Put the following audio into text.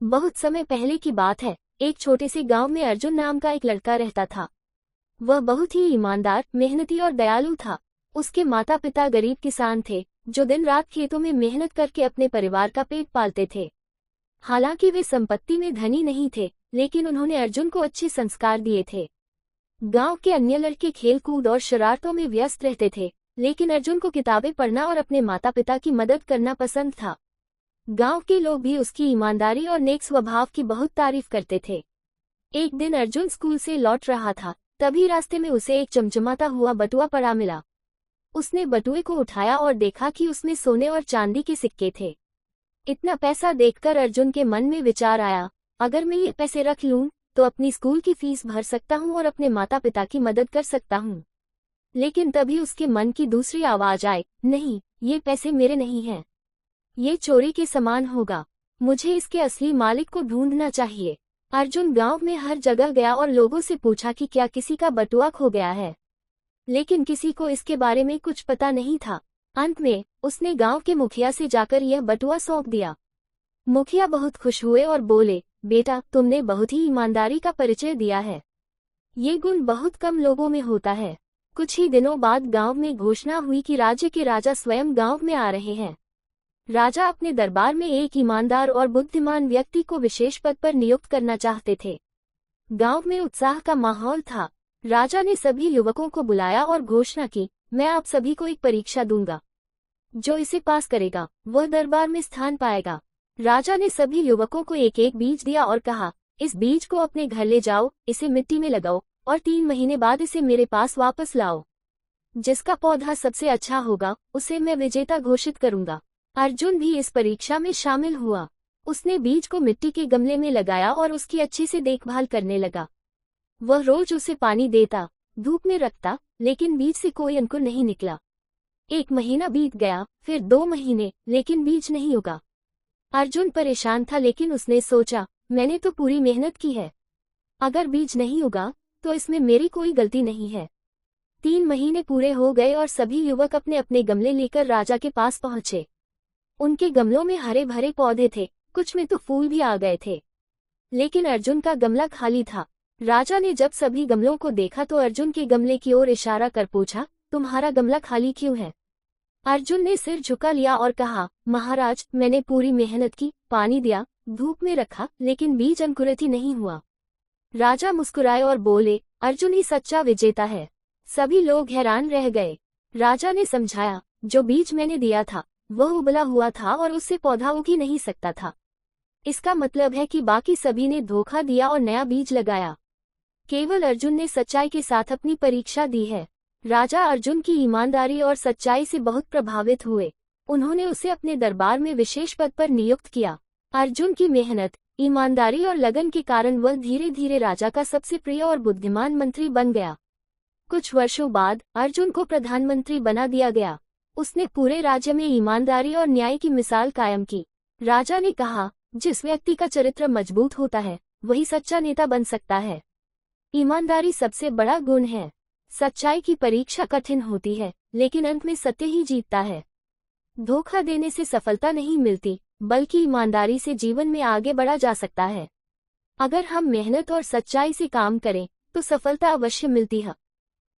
बहुत समय पहले की बात है। एक छोटे से गांव में अर्जुन नाम का एक लड़का रहता था। वह बहुत ही ईमानदार, मेहनती और दयालु था। उसके माता पिता गरीब किसान थे जो दिन रात खेतों में मेहनत करके अपने परिवार का पेट पालते थे। हालांकि वे संपत्ति में धनी नहीं थे, लेकिन उन्होंने अर्जुन को अच्छे संस्कार दिए थे। गांव के अन्य लड़के खेलकूद और शरारतों में व्यस्त रहते थे, लेकिन अर्जुन को किताबें पढ़ना और अपने माता पिता की मदद करना पसंद था। गांव के लोग भी उसकी ईमानदारी और नेक स्वभाव की बहुत तारीफ करते थे। एक दिन अर्जुन स्कूल से लौट रहा था, तभी रास्ते में उसे एक चमचमाता हुआ बटुआ पड़ा मिला। उसने बटुए को उठाया और देखा कि उसमें सोने और चांदी के सिक्के थे। इतना पैसा देखकर अर्जुन के मन में विचार आया, अगर मैं ये पैसे रख लूं तो अपनी स्कूल की फीस भर सकता हूं और अपने माता पिता की मदद कर सकता हूं। लेकिन तभी उसके मन की दूसरी आवाज आई, नहीं, ये पैसे मेरे नहीं हैं। ये चोरी के समान होगा। मुझे इसके असली मालिक को ढूंढना चाहिए। अर्जुन गांव में हर जगह गया और लोगों से पूछा कि क्या किसी का बटुआ खो गया है, लेकिन किसी को इसके बारे में कुछ पता नहीं था। अंत में उसने गांव के मुखिया से जाकर यह बटुआ सौंप दिया। मुखिया बहुत खुश हुए और बोले, बेटा, तुमने बहुत ही ईमानदारी का परिचय दिया है। ये गुण बहुत कम लोगों में होता है। कुछ ही दिनों बाद गांव में घोषणा हुई कि राज्य के राजा स्वयं गांव में आ रहे हैं। राजा अपने दरबार में एक ईमानदार और बुद्धिमान व्यक्ति को विशेष पद पर नियुक्त करना चाहते थे। गांव में उत्साह का माहौल था। राजा ने सभी युवकों को बुलाया और घोषणा की, मैं आप सभी को एक परीक्षा दूंगा। जो इसे पास करेगा वह दरबार में स्थान पाएगा। राजा ने सभी युवकों को एक एक बीज दिया और कहा, इस बीज को अपने घर ले जाओ, इसे मिट्टी में लगाओ और 3 महीने बाद इसे मेरे पास वापस लाओ। जिसका पौधा सबसे अच्छा होगा उसे मैं विजेता घोषित करूंगा। अर्जुन भी इस परीक्षा में शामिल हुआ। उसने बीज को मिट्टी के गमले में लगाया और उसकी अच्छे से देखभाल करने लगा। वह रोज उसे पानी देता, धूप में रखता, लेकिन बीज से कोई अंकुर नहीं निकला। 1 महीना बीत गया, फिर 2 महीने, लेकिन बीज नहीं उगा। अर्जुन परेशान था, लेकिन उसने सोचा, मैंने तो पूरी मेहनत की है। अगर बीज नहीं उगा तो इसमें मेरी कोई गलती नहीं है। 3 महीने पूरे हो गए और सभी युवक अपने अपने गमले लेकर राजा के पास पहुंचे। उनके गमलों में हरे भरे पौधे थे, कुछ में तो फूल भी आ गए थे, लेकिन अर्जुन का गमला खाली था। राजा ने जब सभी गमलों को देखा तो अर्जुन के गमले की ओर इशारा कर पूछा, तुम्हारा गमला खाली क्यों है? अर्जुन ने सिर झुका लिया और कहा, महाराज, मैंने पूरी मेहनत की, पानी दिया, धूप में रखा, लेकिन बीज अंकुरित ही नहीं हुआ। राजा मुस्कुराए और बोले, अर्जुन ही सच्चा विजेता है। सभी लोग हैरान रह गए। राजा ने समझाया, जो बीज मैंने दिया था वह उबला हुआ था और उससे पौधा उग ही नहीं सकता था। इसका मतलब है कि बाकी सभी ने धोखा दिया और नया बीज लगाया। केवल अर्जुन ने सच्चाई के साथ अपनी परीक्षा दी है। राजा अर्जुन की ईमानदारी और सच्चाई से बहुत प्रभावित हुए। उन्होंने उसे अपने दरबार में विशेष पद पर नियुक्त किया। अर्जुन की मेहनत, ईमानदारी और लगन के कारण वह धीरे धीरे राजा का सबसे प्रिय और बुद्धिमान मंत्री बन गया। कुछ वर्षों बाद अर्जुन को प्रधानमंत्री बना दिया गया। उसने पूरे राज्य में ईमानदारी और न्याय की मिसाल कायम की। राजा ने कहा, जिस व्यक्ति का चरित्र मजबूत होता है वही सच्चा नेता बन सकता है। ईमानदारी सबसे बड़ा गुण है। सच्चाई की परीक्षा कठिन होती है, लेकिन अंत में सत्य ही जीतता है। धोखा देने से सफलता नहीं मिलती, बल्कि ईमानदारी से जीवन में आगे बढ़ा जा सकता है। अगर हम मेहनत और सच्चाई से काम करें तो सफलता अवश्य मिलती है।